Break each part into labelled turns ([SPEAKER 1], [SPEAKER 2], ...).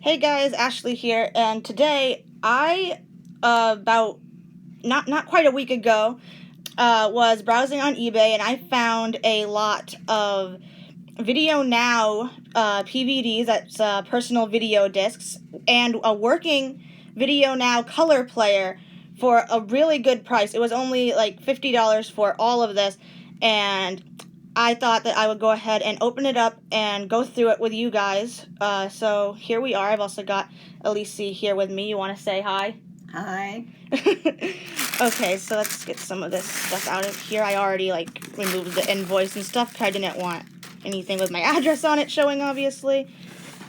[SPEAKER 1] Hey guys, Ashley here, and today I, about not quite a week ago, was browsing on eBay and I found a lot of VideoNow PVDs, that's personal video discs, and a working VideoNow Color player for a really good price. It was only like $50 for all of this, and I thought that I would go ahead and open it up and go through it with you guys. So here we are. I've also got Elise here with me. You want to say hi?
[SPEAKER 2] Hi.
[SPEAKER 1] Okay, so let's get some of this stuff out of here. I already removed the invoice and stuff because I didn't want anything with my address on it showing, obviously.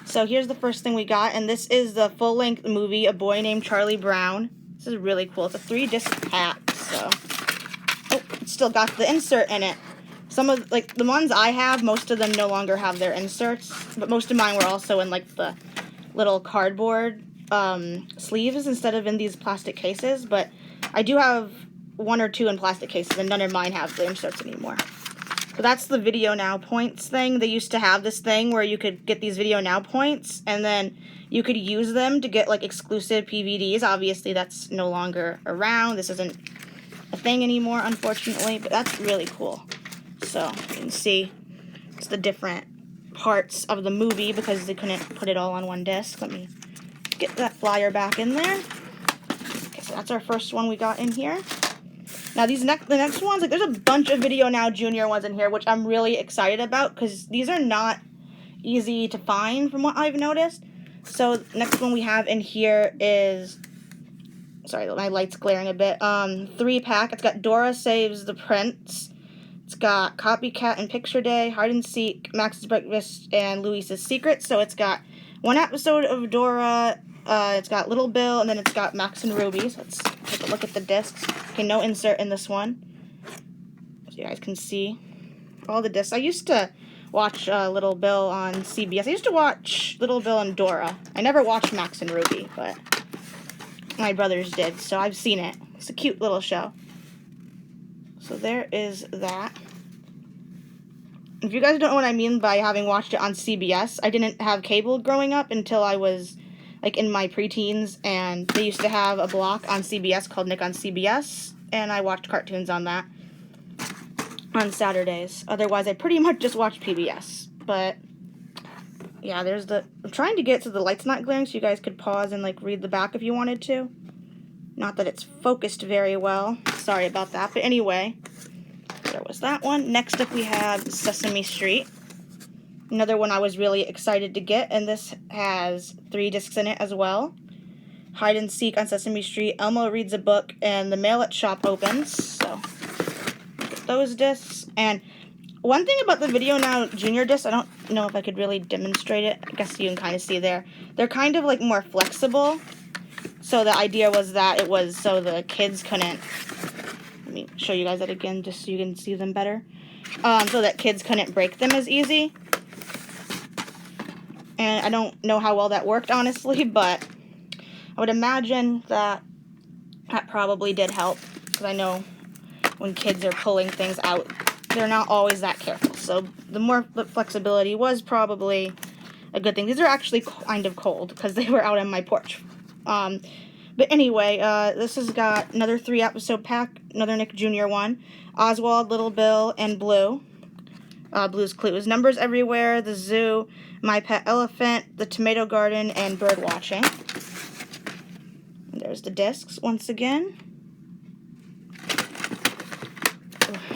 [SPEAKER 1] So here's the first thing we got, and this is the full-length movie, A Boy Named Charlie Brown. This is really cool. It's a 3-disc pack, so... Oh, it's still got the insert in it. Some of, the ones I have, most of them no longer have their inserts, but most of mine were also in, the little cardboard sleeves instead of in these plastic cases, but I do have one or two in plastic cases, and none of mine have the inserts anymore. So that's the VideoNow points thing. They used to have this thing where you could get these VideoNow points, and then you could use them to get, exclusive PVDs. Obviously, that's no longer around. This isn't a thing anymore, unfortunately, but that's really cool. So you can see it's the different parts of the movie because they couldn't put it all on one disc. Let me get that flyer back in there. Okay, so that's our first one we got in here. Now the next ones, there's a bunch of VideoNow Jr. ones in here, which I'm really excited about because these are not easy to find from what I've noticed. So next one we have in here is, sorry, my light's glaring a bit, 3-pack. It's got Dora Saves the Prince. It's got Copycat and Picture Day, Hide and Seek, Max's Breakfast, and Louise's Secret. So it's got one episode of Dora, it's got Little Bill, and then it's got Max and Ruby. So let's take a look at the discs. Okay, no insert in this one. So you guys can see all the discs. I used to watch Little Bill on CBS. I used to watch Little Bill and Dora. I never watched Max and Ruby, but my brothers did, so I've seen it. It's a cute little show. So there is that. If you guys don't know what I mean by having watched it on CBS, I didn't have cable growing up until I was in my preteens, and they used to have a block on CBS called Nick on CBS, and I watched cartoons on that on Saturdays. Otherwise, I pretty much just watched PBS. But yeah, there's I'm trying to get so the light's not glaring so you guys could pause and read the back if you wanted to. Not that it's focused very well. Sorry about that. But anyway, there was that one. Next up we have Sesame Street. Another one I was really excited to get, and this has 3 discs in it as well. Hide and Seek on Sesame Street, Elmo Reads a Book, and The Mail at Shop Opens. So, get those discs. And one thing about the VideoNow Jr. discs, I don't know if I could really demonstrate it. I guess you can kind of see there. They're kind of more flexible. So the idea was that it was so the kids couldn't, let me show you guys that again just so you can see them better, so that kids couldn't break them as easy. And I don't know how well that worked, honestly, but I would imagine that probably did help, because I know when kids are pulling things out, they're not always that careful. So the more flexibility was probably a good thing. These are actually kind of cold because they were out on my porch. But anyway, this has got another 3-episode pack, another Nick Jr. one, Oswald, Little Bill, and Blue. Blue's Clues, Numbers Everywhere, The Zoo, My Pet Elephant, The Tomato Garden, and Bird Watching. And there's the discs once again.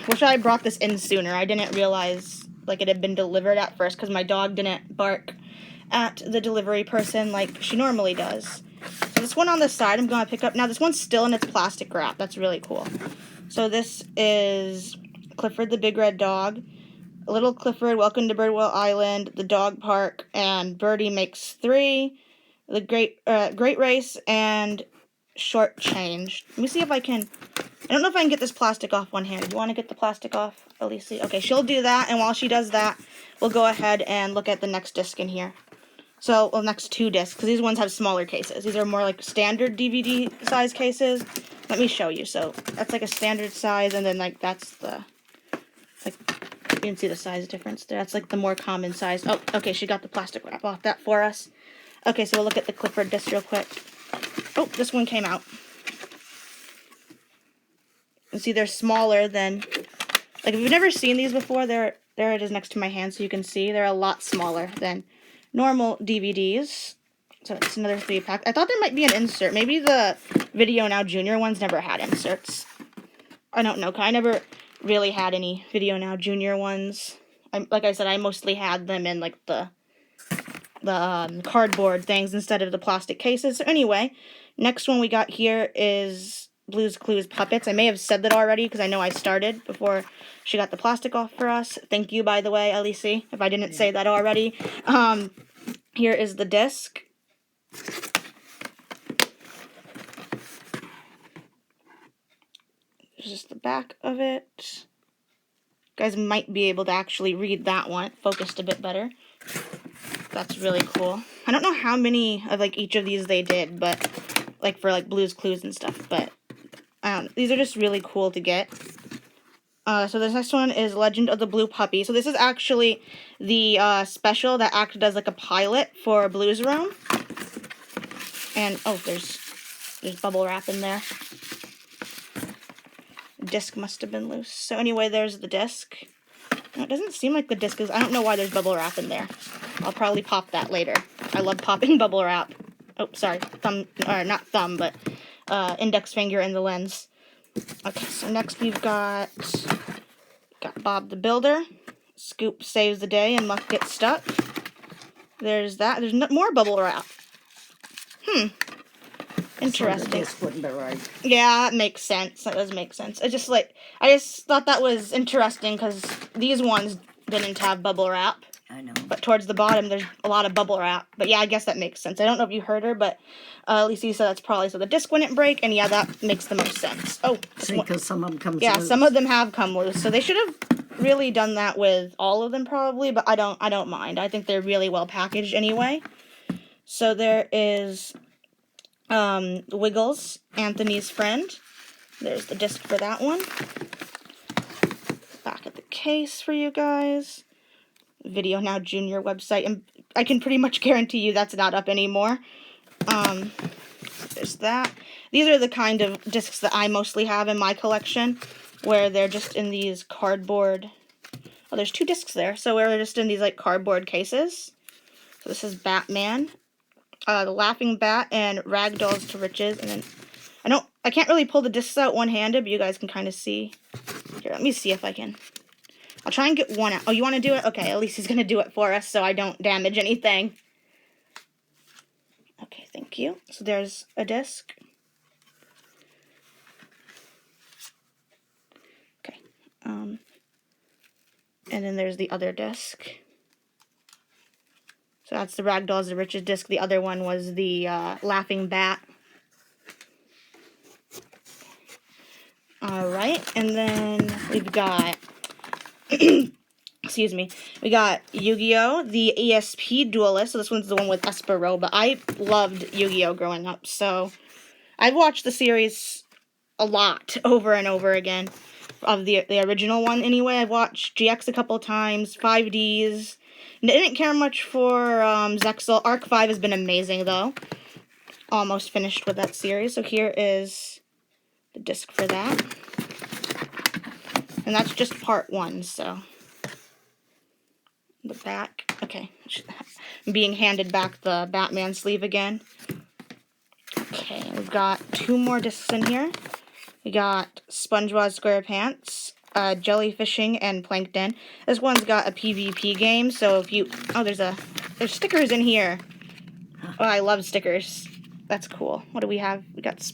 [SPEAKER 1] Wish I brought this in sooner. I didn't realize it had been delivered at first because my dog didn't bark at the delivery person like she normally does. So this one on the side I'm going to pick up. Now this one's still in its plastic wrap. That's really cool. So this is Clifford the Big Red Dog, Little Clifford, Welcome to Birdwell Island, The Dog Park, and Birdie Makes 3, The Great Race, and Short Change. Let me see if I can, I don't know if I can get this plastic off one hand. Do you want to get the plastic off, Elise? Okay, she'll do that, and while she does that, we'll go ahead and look at the next disc in here. So, well, next 2 discs, because these ones have smaller cases. These are more standard DVD size cases. Let me show you. So, that's a standard size, and then, that's the, you can see the size difference there. That's, the more common size. Oh, okay, she got the plastic wrap off that for us. Okay, so we'll look at the Clipboard disc real quick. Oh, this one came out. You see, they're smaller than, like, if you've never seen these before, there it is next to my hand, so you can see they're a lot smaller than normal DVDs. So it's another 3-pack. I thought there might be an insert. Maybe the VideoNow Jr. ones never had inserts. I don't know, 'cause I never really had any VideoNow Jr. ones. Like I said, I mostly had them in, like, the cardboard things instead of the plastic cases. So anyway, next one we got here is Blue's Clues Puppets. I may have said that already because I know I started before she got the plastic off for us. Thank you, by the way, LEC, if I didn't say that already. Here is the disc. There's just the back of it. You guys might be able to actually read that one. It focused a bit better. That's really cool. I don't know how many of, like, each of these they did, but, like, for, like, Blue's Clues and stuff, but these are just really cool to get. So this next one is Legend of the Blue Puppy. So this is actually the special that acted as, like, a pilot for Blue's Room. And, oh, there's bubble wrap in there. The disc must have been loose. So anyway, there's the disc. It doesn't seem like the disc is... I don't know why there's bubble wrap in there. I'll probably pop that later. I love popping bubble wrap. Oh, sorry. Thumb, or not thumb, but index finger in the lens. Okay, so next we've got Bob the Builder. Scoop saves the day and Muck gets stuck. There's that. There's more bubble wrap. Interesting.
[SPEAKER 2] So the disc wouldn't be right.
[SPEAKER 1] Yeah, that makes sense. That does make sense. I just thought that was interesting because these ones didn't have bubble wrap.
[SPEAKER 2] I know.
[SPEAKER 1] But towards the bottom, there's a lot of bubble wrap. But yeah, I guess that makes sense. I don't know if you heard her, but Lisa said that's probably so the disc wouldn't break, and yeah, that makes the most sense. Oh,
[SPEAKER 2] see, because some of them come
[SPEAKER 1] yeah,
[SPEAKER 2] loose.
[SPEAKER 1] some of them have come loose, so they should have really done that with all of them probably. But I don't mind. I think they're really well packaged anyway. So there is Wiggles, Anthony's friend. There's the disc for that one. Back of the case for you guys. VideoNow Jr. website, and I can pretty much guarantee you that's not up anymore. There's that. These are the kind of discs that I mostly have in my collection, where they're just in these cardboard... Oh, there's 2 discs there, so we're just in these, like, cardboard cases. So this is Batman, The Laughing Bat, and Ragdolls to Riches, and then... I can't really pull the discs out one-handed, but you guys can kind of see. Here, let me see if I can... I'll try and get one out. Oh, you want to do it? Okay, at least he's going to do it for us so I don't damage anything. Okay, thank you. So there's a disc. Okay. And then there's the other disc. So that's the Ragdolls the Riches disc. The other one was the Laughing Bat. Alright, and then we've got... excuse me. We got Yu-Gi-Oh! The ESP Duelist. So this one's the one with Espero, but I loved Yu-Gi-Oh! Growing up, so I've watched the series a lot, over and over again, of the original one anyway. I've watched GX a couple times, 5Ds. Didn't care much for Zexal. Arc 5 has been amazing, though. Almost finished with that series, so here is the disc for that. And that's just part 1, so... The back. Okay. I'm being handed back the Batman sleeve again. Okay, we've got 2 more discs in here. We got SpongeBob SquarePants, Jellyfishing, and Plankton. This one's got a PvP game, so if you... Oh, there's stickers in here. Oh, I love stickers. That's cool. What do we have? We got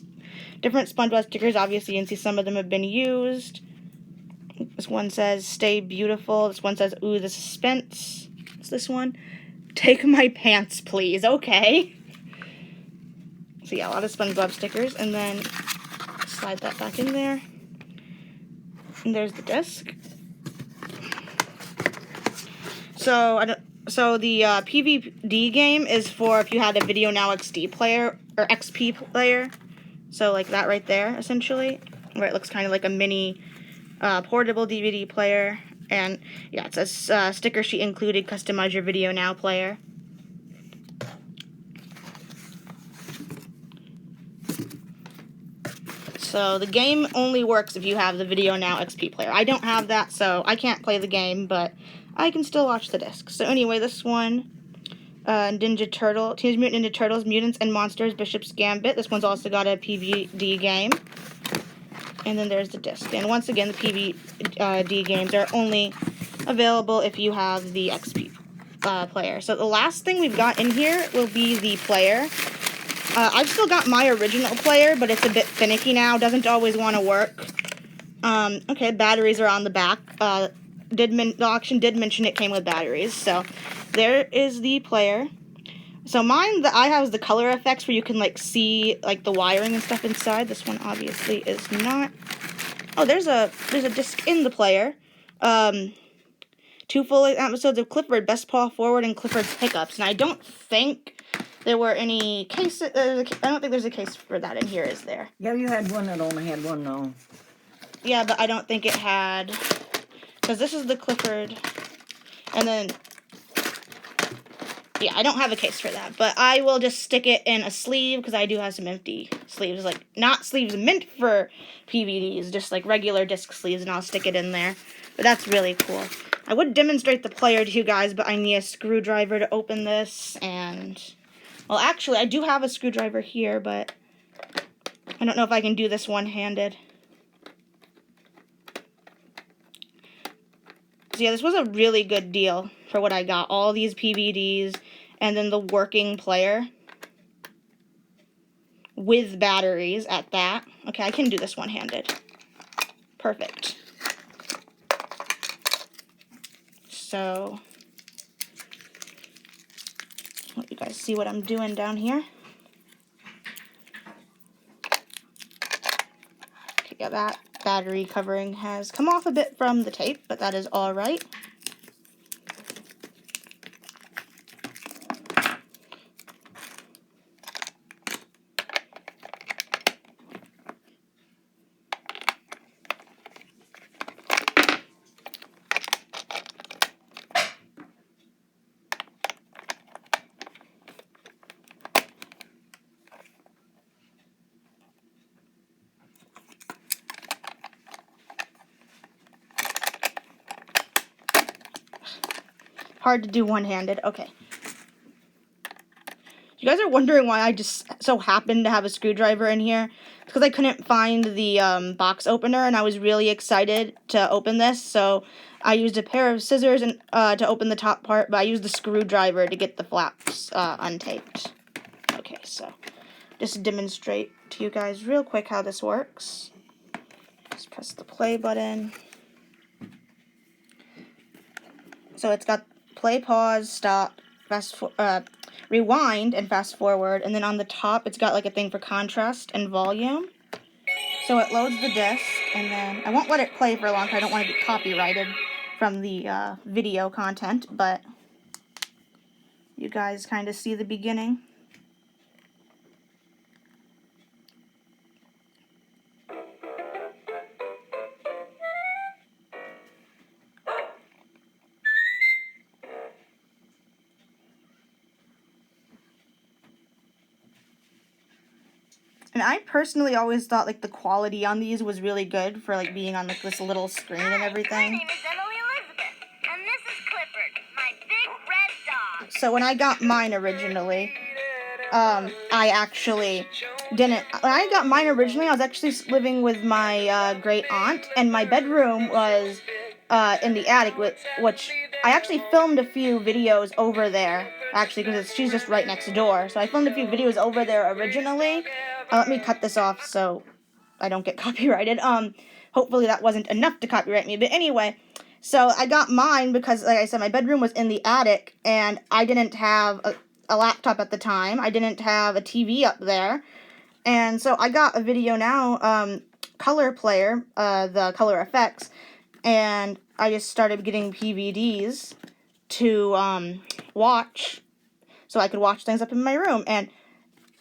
[SPEAKER 1] different SpongeBob stickers. Obviously, you can see some of them have been used. This one says, stay beautiful. This one says, ooh, the suspense. What's this one? Take my pants, please. Okay. So yeah, a lot of SpongeBob stickers. And then slide that back in there. And there's the disc. So the PVD game is for if you had a VideoNow XD player, or XP player. So like that right there, essentially. Where it looks kind of like a mini... portable DVD player, and yeah, it says sticker sheet included, customize your VideoNow player. So the game only works if you have the VideoNow XP player. I don't have that, so I can't play the game, but I can still watch the disc. So anyway, this one, Teenage Mutant Ninja Turtles, Mutants and Monsters, Bishop's Gambit. This one's also got a PVD game. And then there's the disc. And once again, the PVD games are only available if you have the XP player. So the last thing we've got in here will be the player. I've still got my original player, but it's a bit finicky now. Doesn't always want to work. Okay, batteries are on the back. The auction did mention it came with batteries. So there is the player. So mine that I have is the color effects where you can like see like the wiring and stuff inside. This one obviously is not. Oh, there's a disc in the player. 2 full episodes of Clifford, Best Paw Forward, and Clifford's Hiccups. And I don't think there were any cases. I don't think there's a case for that in here, is there?
[SPEAKER 2] Yeah, you had one that only had one, though.
[SPEAKER 1] Yeah, but I don't think it had. Because this is the Clifford. And then. Yeah, I don't have a case for that. But I will just stick it in a sleeve because I do have some empty sleeves. Like, not sleeves meant for PVDs, just like regular disc sleeves, and I'll stick it in there. But that's really cool. I would demonstrate the player to you guys, but I need a screwdriver to open this, and... Well, actually, I do have a screwdriver here, but I don't know if I can do this one-handed. So yeah, this was a really good deal for what I got. All these PVDs, and then the working player. With batteries at that. Okay, I can do this one-handed. Perfect. So, let you guys see what I'm doing down here. Okay, yeah, that battery covering has come off a bit from the tape, but that is all right. Hard to do one-handed. Okay. You guys are wondering why I just so happened to have a screwdriver in here. It's because I couldn't find the box opener, and I was really excited to open this. So I used a pair of scissors and to open the top part, but I used the screwdriver to get the flaps untaped. Okay, so just demonstrate to you guys real quick how this works. Just press the play button. So it's got play, pause, stop, rewind, and fast forward. And then on the top, it's got like a thing for contrast and volume. So it loads the disc, and then I won't let it play for a long time. I don't want to be copyrighted from the video content, but you guys kind of see the beginning. And I personally always thought like the quality on these was really good for like being on like this little screen and everything.
[SPEAKER 3] My name is Emily Elizabeth, and this is Clifford, my big red dog.
[SPEAKER 1] So when I got mine originally, I actually didn't. When I got mine originally, I was actually living with my great aunt, and my bedroom was in the attic, which I actually filmed a few videos over there. Actually, because she's just right next door, so I filmed a few videos over there originally. Let me cut this off so I don't get copyrighted. Hopefully that wasn't enough to copyright me. But anyway, so I got mine because, like I said, my bedroom was in the attic, and I didn't have a laptop at the time. I didn't have a TV up there. And so I got a VideoNow Color player, the color effects, and I just started getting PVDs to watch, so I could watch things up in my room. And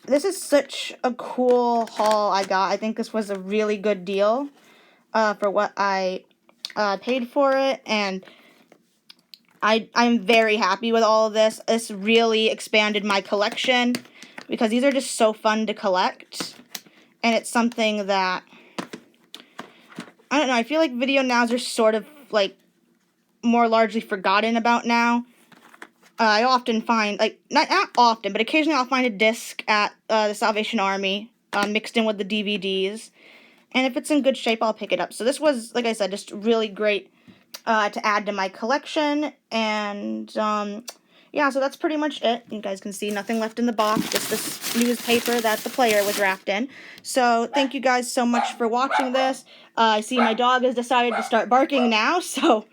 [SPEAKER 1] this is such a cool haul I got. I think this was a really good deal for what I paid for it, and I'm very happy with all of this. This really expanded my collection because these are just so fun to collect, and it's something that I don't know, I feel like video nows are sort of, like, more largely forgotten about now. I often find, like, not often, but occasionally I'll find a disc at the Salvation Army mixed in with the DVDs. And if it's in good shape, I'll pick it up. So this was, like I said, just really great to add to my collection. And, yeah, so that's pretty much it. You guys can see nothing left in the box, just this newspaper that the player was wrapped in. So thank you guys so much for watching this. I see my dog has decided to start barking now, so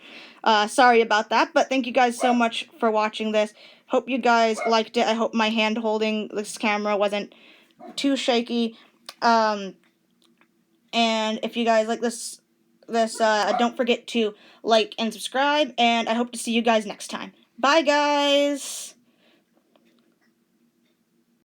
[SPEAKER 1] sorry about that. But thank you guys so much for watching this. Hope you guys liked it. I hope my hand holding this camera wasn't too shaky. And if you guys like this, don't forget to like and subscribe. And I hope to see you guys next time. Bye, guys!